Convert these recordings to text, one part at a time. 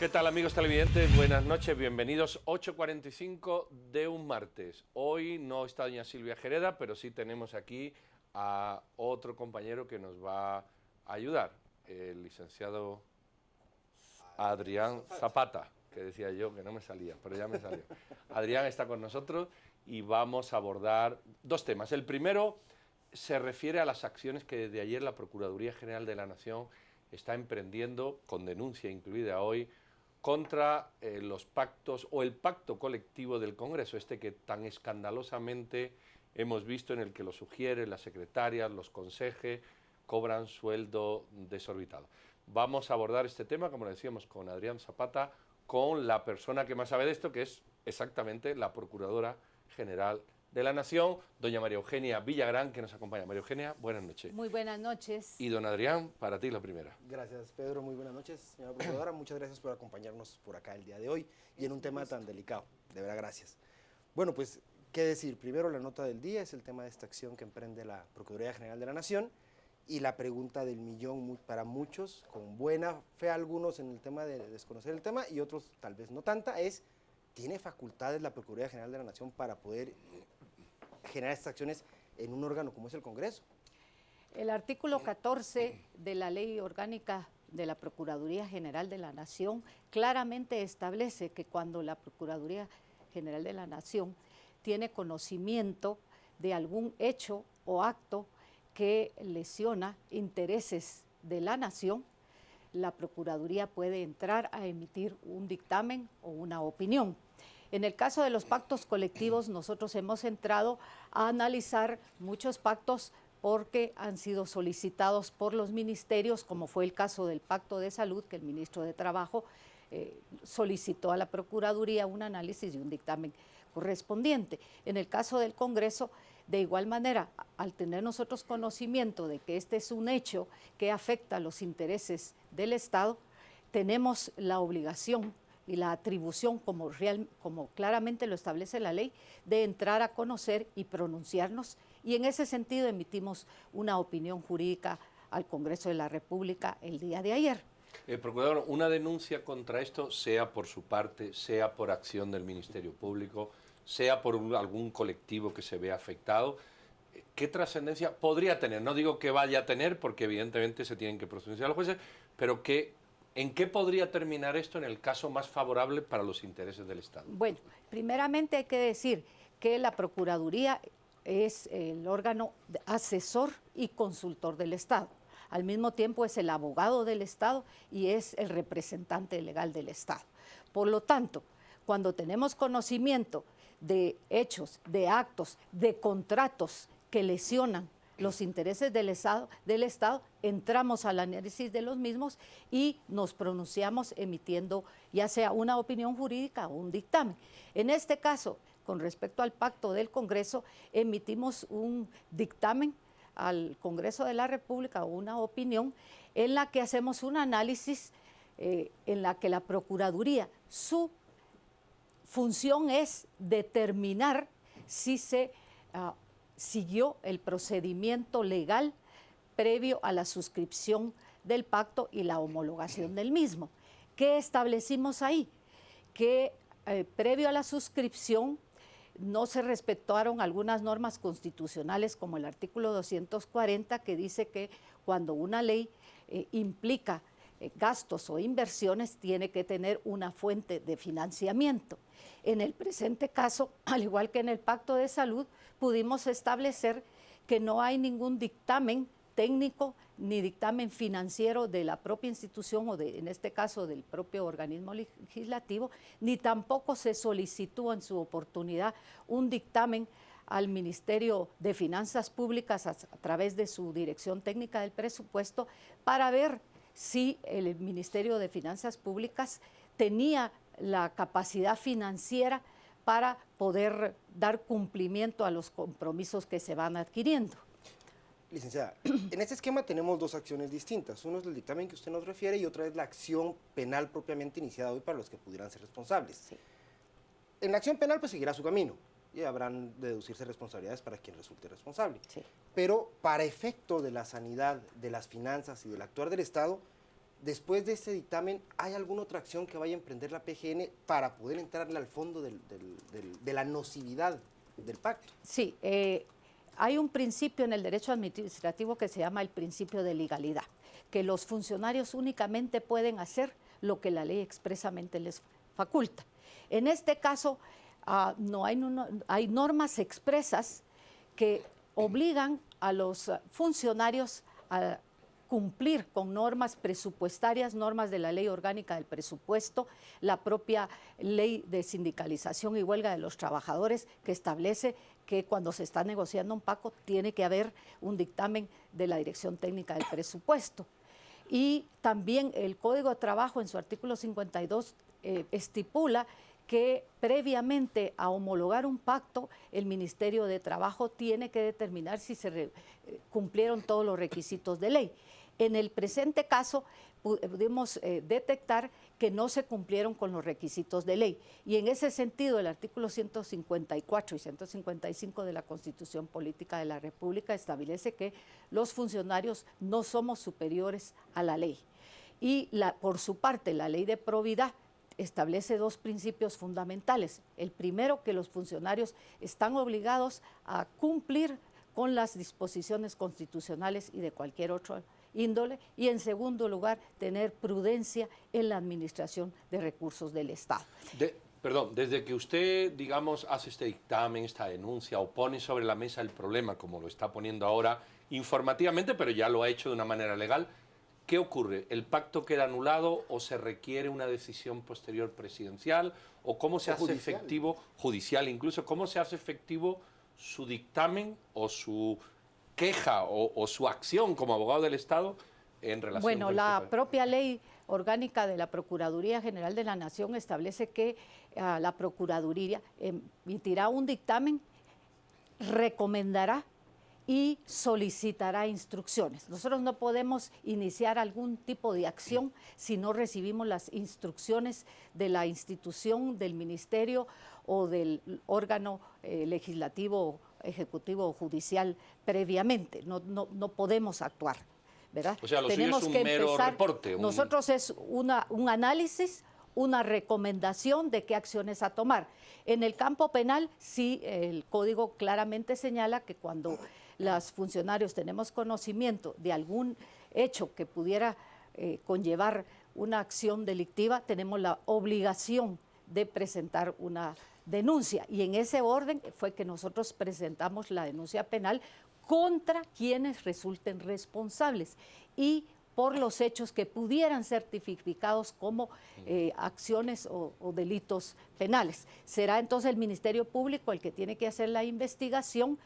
¿Qué tal, amigos televidentes? Buenas noches, bienvenidos. 8:45 de un martes. Hoy no está doña Silvia Jereda, pero sí tenemos aquí a otro compañero que nos va a ayudar, el licenciado Adrián Zapata, que decía yo que no me salía, pero ya me salió. Adrián está con nosotros y vamos a abordar dos temas. El primero se refiere a las acciones que desde ayer la Procuraduría General de la Nación está emprendiendo, con denuncia incluida hoy, contra los pactos o el pacto colectivo del Congreso, este que tan escandalosamente hemos visto, en el que los sugieres, las secretarias, los consejes cobran sueldo desorbitado. Vamos a abordar este tema, como decíamos, con Adrián Zapata, con la persona que más sabe de esto, que es exactamente la Procuradora General de la Nación, doña María Eugenia Villagrán, que nos acompaña. María Eugenia, buenas noches. Muy buenas noches. Y don Adrián, para ti la primera. Gracias, Pedro. Muy buenas noches, señora Procuradora. Muchas gracias por acompañarnos por acá el día de hoy y en un tema tan delicado. De verdad, gracias. Bueno, pues, ¿qué decir? Primero, la nota del día es el tema de esta acción que emprende la Procuraduría General de la Nación y la pregunta del millón para muchos, con buena fe algunos en el tema de desconocer el tema y otros tal vez no tanta, es: ¿tiene facultades la Procuraduría General de la Nación para poder generar estas acciones en un órgano como es el Congreso? El artículo 14 de la Ley Orgánica de la Procuraduría General de la Nación claramente establece que cuando la Procuraduría General de la Nación tiene conocimiento de algún hecho o acto que lesiona intereses de la nación, la Procuraduría puede entrar a emitir un dictamen o una opinión. En el caso de los pactos colectivos, nosotros hemos entrado a analizar muchos pactos porque han sido solicitados por los ministerios, como fue el caso del Pacto de Salud, que el ministro de Trabajo solicitó a la Procuraduría un análisis y un dictamen correspondiente. En el caso del Congreso, de igual manera, al tener nosotros conocimiento de que este es un hecho que afecta a los intereses del Estado, tenemos la obligación y la atribución, como claramente lo establece la ley, de entrar a conocer y pronunciarnos, y en ese sentido emitimos una opinión jurídica al Congreso de la República el día de ayer. Procurador, una denuncia contra esto, sea por su parte, sea por acción del Ministerio Público, sea por algún colectivo que se vea afectado, ¿qué trascendencia podría tener? No digo que vaya a tener, porque evidentemente se tienen que pronunciar los jueces, pero ¿en qué podría terminar esto en el caso más favorable para los intereses del Estado? Bueno, primeramente hay que decir que la Procuraduría es el órgano asesor y consultor del Estado. Al mismo tiempo es el abogado del Estado y es el representante legal del Estado. Por lo tanto, cuando tenemos conocimiento de hechos, de actos, de contratos que lesionan los intereses del Estado, entramos al análisis de los mismos y nos pronunciamos emitiendo ya sea una opinión jurídica o un dictamen. En este caso, con respecto al pacto del Congreso, emitimos un dictamen al Congreso de la República o una opinión en la que hacemos un análisis, en la que la Procuraduría, su función es determinar si se siguió el procedimiento legal previo a la suscripción del pacto y la homologación del mismo. ¿Qué establecimos ahí? Que previo a la suscripción no se respetaron algunas normas constitucionales, como el artículo 240, que dice que cuando una ley implica gastos o inversiones, tiene que tener una fuente de financiamiento. En el presente caso, al igual que en el Pacto de Salud, pudimos establecer que no hay ningún dictamen técnico ni dictamen financiero de la propia institución o en este caso del propio organismo legislativo, ni tampoco se solicitó en su oportunidad un dictamen al Ministerio de Finanzas Públicas a través de su Dirección Técnica del Presupuesto para ver si el Ministerio de Finanzas Públicas tenía la capacidad financiera para poder dar cumplimiento a los compromisos que se van adquiriendo. Licenciada, en este esquema tenemos dos acciones distintas. Uno es el dictamen que usted nos refiere y otra es la acción penal propiamente iniciada hoy para los que pudieran ser responsables. Sí. En la acción penal pues seguirá su camino y habrán de deducirse responsabilidades para quien resulte responsable. Sí. Pero para efecto de la sanidad, de las finanzas y del actuar del Estado, después de este dictamen, ¿hay alguna otra acción que vaya a emprender la PGN para poder entrarle al fondo de la nocividad del pacto? Sí, hay un principio en el derecho administrativo que se llama el principio de legalidad, que los funcionarios únicamente pueden hacer lo que la ley expresamente les faculta. En este caso, hay normas expresas que obligan a los funcionarios a cumplir con normas presupuestarias, normas de la Ley Orgánica del Presupuesto, la propia Ley de Sindicalización y Huelga de los Trabajadores, que establece que cuando se está negociando un pacto tiene que haber un dictamen de la Dirección Técnica del Presupuesto. Y también el Código de Trabajo en su artículo 52 estipula que previamente a homologar un pacto, el Ministerio de Trabajo tiene que determinar si se cumplieron todos los requisitos de ley. En el presente caso, pudimos detectar que no se cumplieron con los requisitos de ley. Y en ese sentido, el artículo 154 y 155 de la Constitución Política de la República establece que los funcionarios no somos superiores a la ley. Y por su parte, la Ley de Probidad establece dos principios fundamentales. El primero, que los funcionarios están obligados a cumplir con las disposiciones constitucionales y de cualquier otro índole, y en segundo lugar, tener prudencia en la administración de recursos del Estado. Perdón, desde que usted, digamos, hace este dictamen, esta denuncia, o pone sobre la mesa el problema, como lo está poniendo ahora, informativamente, pero ya lo ha hecho de una manera legal, ¿qué ocurre? ¿El pacto queda anulado o se requiere una decisión posterior presidencial? ¿O cómo se hace efectivo, judicial incluso, cómo se hace efectivo su dictamen o su queja o su acción como abogado del Estado en relación Bueno, con la este propia ley orgánica de la Procuraduría General de la Nación establece que la Procuraduría emitirá un dictamen, recomendará y solicitará instrucciones. Nosotros no podemos iniciar algún tipo de acción si no recibimos las instrucciones de la institución, del ministerio o del órgano legislativo, ejecutivo o judicial previamente. No podemos actuar, ¿verdad? O sea, lo suyo es un mero reporte. Nosotros es un análisis, una recomendación de qué acciones a tomar. En el campo penal, sí, el código claramente señala que cuando los funcionarios tenemos conocimiento de algún hecho que pudiera conllevar una acción delictiva, tenemos la obligación de presentar una denuncia. Y en ese orden fue que nosotros presentamos la denuncia penal contra quienes resulten responsables y por los hechos que pudieran ser tipificados como acciones o delitos penales. Será entonces el Ministerio Público el que tiene que hacer la investigación,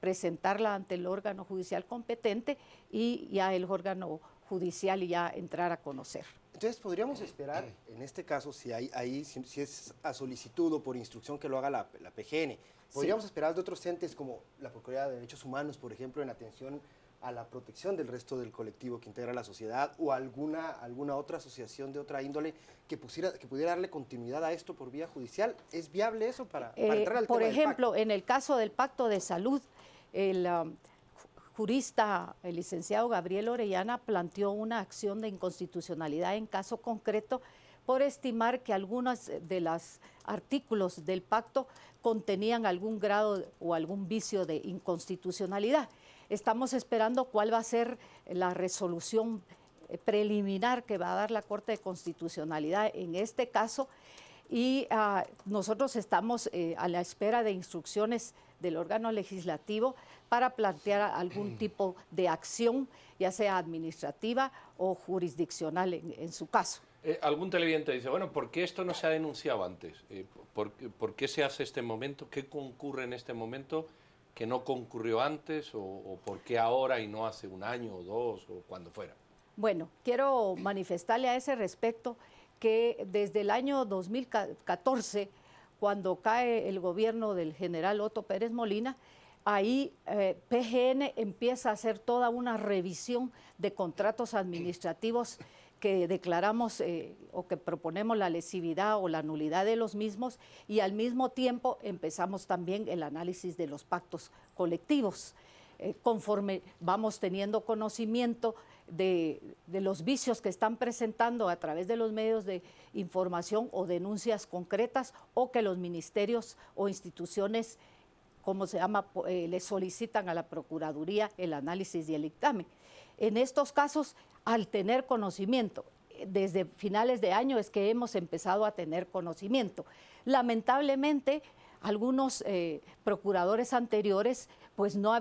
presentarla ante el órgano judicial competente y ya el órgano judicial ya entrar a conocer. Entonces, podríamos esperar, en este caso, si es a solicitud o por instrucción que lo haga la PGN, podríamos esperar de otros entes como la Procuraduría de Derechos Humanos, por ejemplo, en atención a la protección del resto del colectivo que integra la sociedad, o alguna otra asociación de otra índole que pudiera darle continuidad a esto por vía judicial. ¿Es viable eso para entrar al por tema ejemplo, del pacto? en el caso del Pacto de Salud, el jurista, el licenciado Gabriel Orellana, planteó una acción de inconstitucionalidad en caso concreto por estimar que algunos de los artículos del pacto contenían algún grado o algún vicio de inconstitucionalidad. Estamos esperando cuál va a ser la resolución preliminar que va a dar la Corte de Constitucionalidad en este caso, y nosotros estamos a la espera de instrucciones del órgano legislativo para plantear algún tipo de acción, ya sea administrativa o jurisdiccional en su caso. Algún televidente dice, bueno, ¿por qué esto no se ha denunciado antes? ¿Por qué se hace este momento? ¿Qué concurre en este momento que no concurrió antes? ¿O por qué ahora y no hace un año o dos o cuando fuera? Bueno, quiero manifestarle a ese respecto que desde el año 2014, cuando cae el gobierno del general Otto Pérez Molina, ahí PGN empieza a hacer toda una revisión de contratos administrativos que declaramos o que proponemos la lesividad o la nulidad de los mismos, y al mismo tiempo empezamos también el análisis de los pactos colectivos. Conforme vamos teniendo conocimiento de los vicios que están presentando a través de los medios de información o denuncias concretas, o que los ministerios o instituciones, como se llama, le solicitan a la Procuraduría el análisis y el dictamen. En estos casos, al tener conocimiento, desde finales de año es que hemos empezado a tener conocimiento. Lamentablemente, algunos procuradores anteriores pues no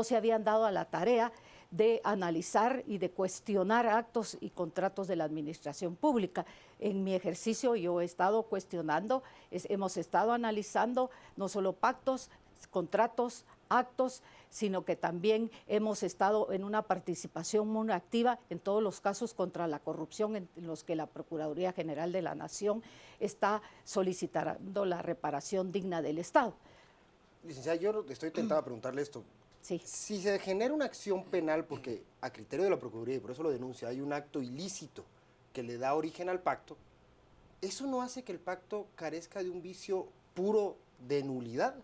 se habían dado a la tarea de analizar y de cuestionar actos y contratos de la administración pública. En mi ejercicio yo he estado cuestionando, hemos estado analizando no solo pactos, contratos, actos, sino que también hemos estado en una participación muy activa en todos los casos contra la corrupción en los que la Procuraduría General de la Nación está solicitando la reparación digna del Estado. Licenciada, yo estoy tentado a preguntarle esto. Sí. Si se genera una acción penal, porque a criterio de la Procuraduría, y por eso lo denuncia, hay un acto ilícito que le da origen al pacto, ¿eso no hace que el pacto carezca de un vicio puro de nulidad?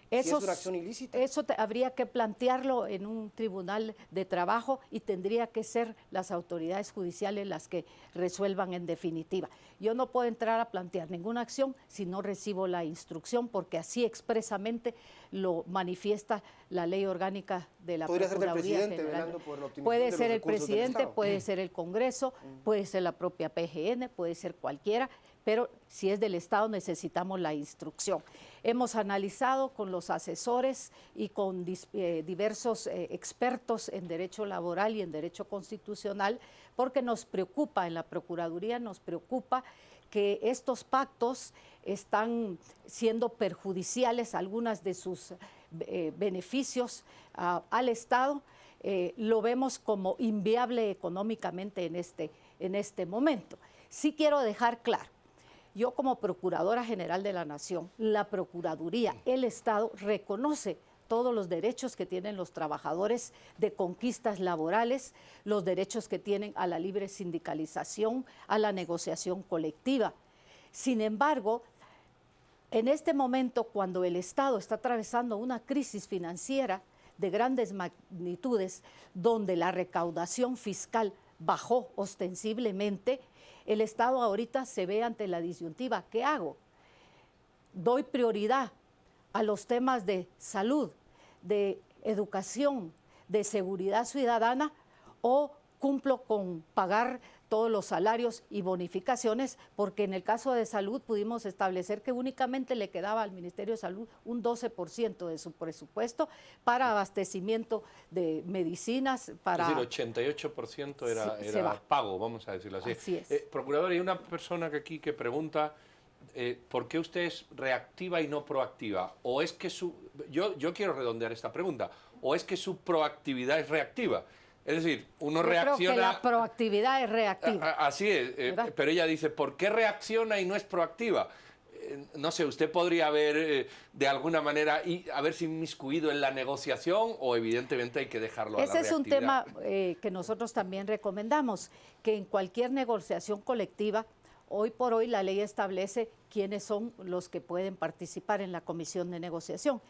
Si es una acción ilícita. Eso habría que plantearlo en un tribunal de trabajo y tendría que ser las autoridades judiciales las que resuelvan en definitiva. Yo no puedo entrar a plantear ninguna acción si no recibo la instrucción, porque así expresamente lo manifiesta la ley orgánica de la Procuraduría General. ¿Podría ser el presidente velando por la optimización Puede de los ser el recursos del presidente, Estado? puede ser el Congreso, puede ser la propia PGN, puede ser cualquiera, pero si es del Estado necesitamos la instrucción. Hemos analizado con los asesores y con diversos expertos en derecho laboral y en derecho constitucional, porque nos preocupa, en la Procuraduría nos preocupa que estos pactos están siendo perjudiciales, algunas de sus beneficios al Estado, lo vemos como inviable económicamente en este momento. Sí quiero dejar claro, yo como Procuradora General de la Nación, la Procuraduría, el Estado reconoce todos los derechos que tienen los trabajadores de conquistas laborales, los derechos que tienen a la libre sindicalización, a la negociación colectiva. Sin embargo, en este momento, cuando el Estado está atravesando una crisis financiera de grandes magnitudes, donde la recaudación fiscal bajó ostensiblemente, el Estado ahorita se ve ante la disyuntiva. ¿Qué hago? ¿Doy prioridad a los temas de salud, de educación, de seguridad ciudadana, o cumplo con pagar todos los salarios y bonificaciones? Porque en el caso de salud pudimos establecer que únicamente le quedaba al Ministerio de Salud un 12% de su presupuesto para abastecimiento de medicinas. Para... Es decir, 88% era pago, vamos a decirlo así. Así es. Procurador, hay una persona aquí que pregunta ¿por qué usted es reactiva y no proactiva? ¿O es que yo quiero redondear esta pregunta, o es que su proactividad es reactiva? Es decir, uno reacciona... Creo que la proactividad es reactiva. Así es, pero ella dice, ¿por qué reacciona y no es proactiva? No sé, usted podría haber de alguna manera haberse inmiscuido en la negociación, o evidentemente hay que dejarlo a la reactividad. Ese es un tema que nosotros también recomendamos, que en cualquier negociación colectiva, hoy por hoy la ley establece quiénes son los que pueden participar en la comisión de negociación.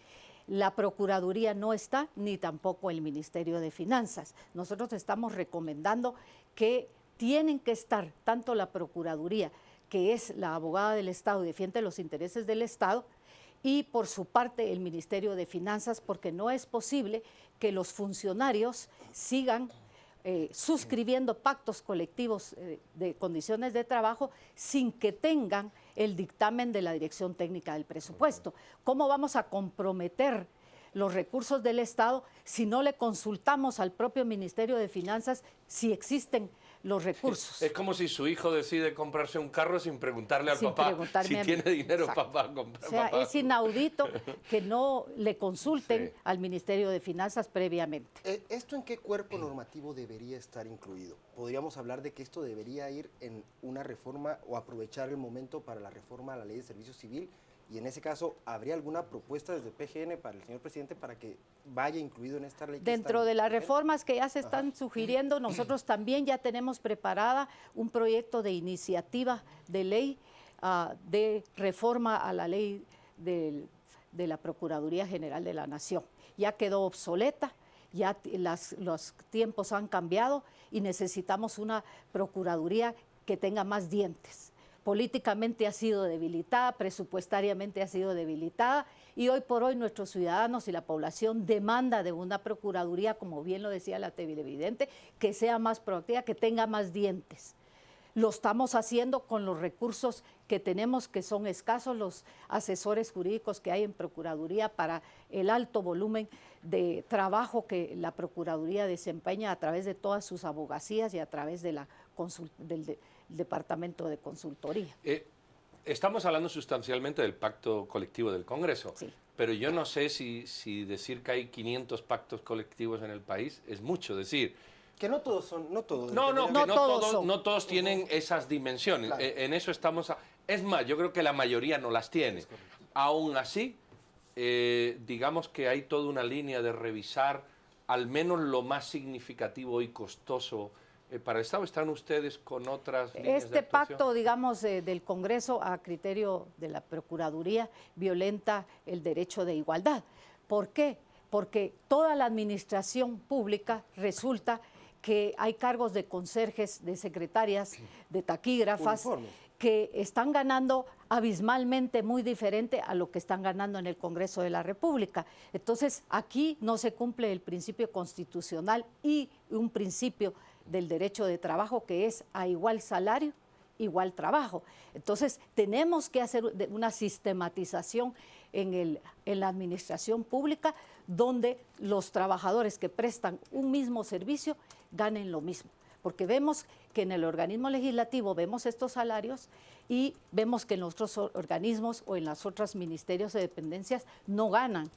La Procuraduría no está, ni tampoco el Ministerio de Finanzas. Nosotros estamos recomendando que tienen que estar tanto la Procuraduría, que es la abogada del Estado y defiende los intereses del Estado, y por su parte el Ministerio de Finanzas, porque no es posible que los funcionarios sigan suscribiendo pactos colectivos de condiciones de trabajo sin que tengan el dictamen de la Dirección Técnica del Presupuesto. ¿Cómo vamos a comprometer los recursos del Estado si no le consultamos al propio Ministerio de Finanzas si existen los recursos? Es como si su hijo decide comprarse un carro sin preguntarle al papá si tiene dinero para comprar. O sea, es inaudito que no le consulten al Ministerio de Finanzas previamente. ¿Esto en qué cuerpo normativo debería estar incluido? ¿Podríamos hablar de que esto debería ir en una reforma o aprovechar el momento para la reforma a la Ley de Servicio Civil? Y en ese caso, ¿habría alguna propuesta desde PGN para el señor presidente para que vaya incluido en esta ley? Dentro de las reformas que ya se están sugiriendo, nosotros también ya tenemos preparada un proyecto de iniciativa de ley de reforma a la ley de la Procuraduría General de la Nación. Ya quedó obsoleta ya los tiempos han cambiado y necesitamos una Procuraduría que tenga más dientes. Políticamente ha sido debilitada, presupuestariamente ha sido debilitada y hoy por hoy nuestros ciudadanos y la población demanda de una Procuraduría, como bien lo decía la televidente, que sea más proactiva, que tenga más dientes. Lo estamos haciendo con los recursos que tenemos, que son escasos, los asesores jurídicos que hay en Procuraduría para el alto volumen de trabajo que la Procuraduría desempeña a través de todas sus abogacías y a través de del Departamento de Consultoría. Estamos hablando sustancialmente del pacto colectivo del Congreso, Sí. pero yo no sé si decir que hay 500 pactos colectivos en el país es mucho decir. Que no todos son, no todos. No, en que general. no todos tienen esas dimensiones. Claro. En eso estamos... Es más, yo creo que la mayoría no las tiene. Aún así, digamos que hay toda una línea de revisar al menos lo más significativo y costoso para el Estado. ¿Están ustedes con otras líneas Este de actuación? pacto, digamos, del Congreso a criterio de la Procuraduría violenta el derecho de igualdad. ¿Por qué? Porque toda la administración pública resulta que hay cargos de conserjes, de secretarias, de taquígrafas, Uniformes. que están ganando abismalmente muy diferente a lo que están ganando en el Congreso de la República. Entonces, aquí no se cumple el principio constitucional y un principio del derecho de trabajo, que es a igual salario, igual trabajo. Entonces, tenemos que hacer una sistematización en la administración pública, donde los trabajadores que prestan un mismo servicio ganen lo mismo. Porque vemos que en el organismo legislativo vemos estos salarios y vemos que en los otros organismos o en los otros ministerios de dependencias no ganan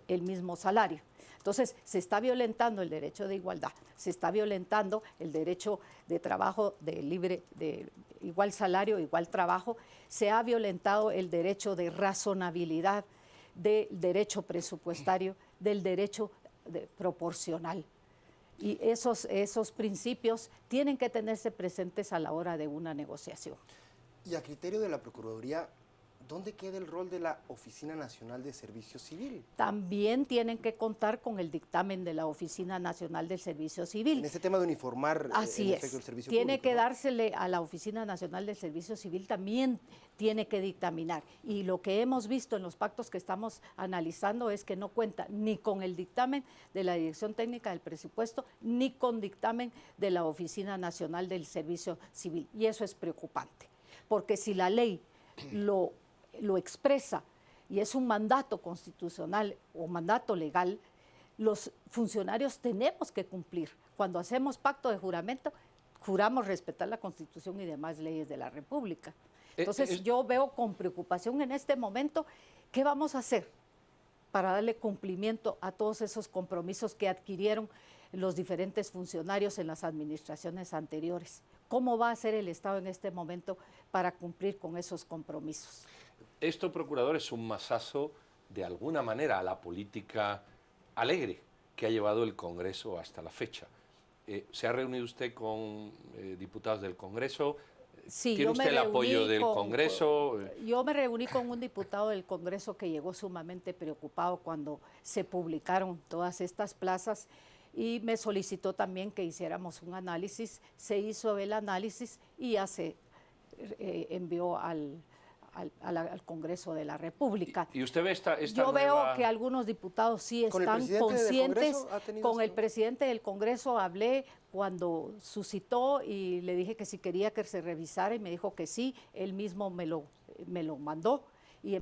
el mismo salario. Entonces, se está violentando el derecho de igualdad, se está violentando el derecho de trabajo de igual salario, igual trabajo, se ha violentado el derecho de razonabilidad, del derecho presupuestario, del derecho proporcional. Y esos principios tienen que tenerse presentes a la hora de una negociación. Y a criterio de la Procuraduría, ¿dónde queda el rol de la Oficina Nacional de Servicio Civil? También tienen que contar con el dictamen de la Oficina Nacional del Servicio Civil. En este tema de uniformar Así en es. efecto el servicio Tiene público, que ¿no? dársele a la Oficina Nacional del Servicio Civil, también tiene que dictaminar. Y lo que hemos visto en los pactos que estamos analizando es que no cuenta ni con el dictamen de la Dirección Técnica del Presupuesto, ni con dictamen de la Oficina Nacional del Servicio Civil. Y eso es preocupante, porque si la ley lo expresa y es un mandato constitucional o mandato legal, los funcionarios tenemos que cumplir. Cuando hacemos pacto de juramento, juramos respetar la Constitución y demás leyes de la República. Entonces yo veo con preocupación en este momento qué vamos a hacer para darle cumplimiento a todos esos compromisos que adquirieron los diferentes funcionarios en las administraciones anteriores. ¿Cómo va a ser el Estado en este momento para cumplir con esos compromisos? Esto, procurador, es un masazo de alguna manera a la política alegre que ha llevado el Congreso hasta la fecha. ¿Se ha reunido usted con diputados del Congreso? Sí, ¿Tiene usted el apoyo del Congreso? Yo me reuní con un diputado del Congreso que llegó sumamente preocupado cuando se publicaron todas estas plazas y me solicitó también que hiciéramos un análisis. Se hizo el análisis y ya se envió al Congreso de la República. ¿Y usted ve esta Yo veo que algunos diputados sí están conscientes. Con el presidente del Congreso hablé cuando suscitó y le dije que si quería que se revisara y me dijo que sí, él mismo me lo mandó.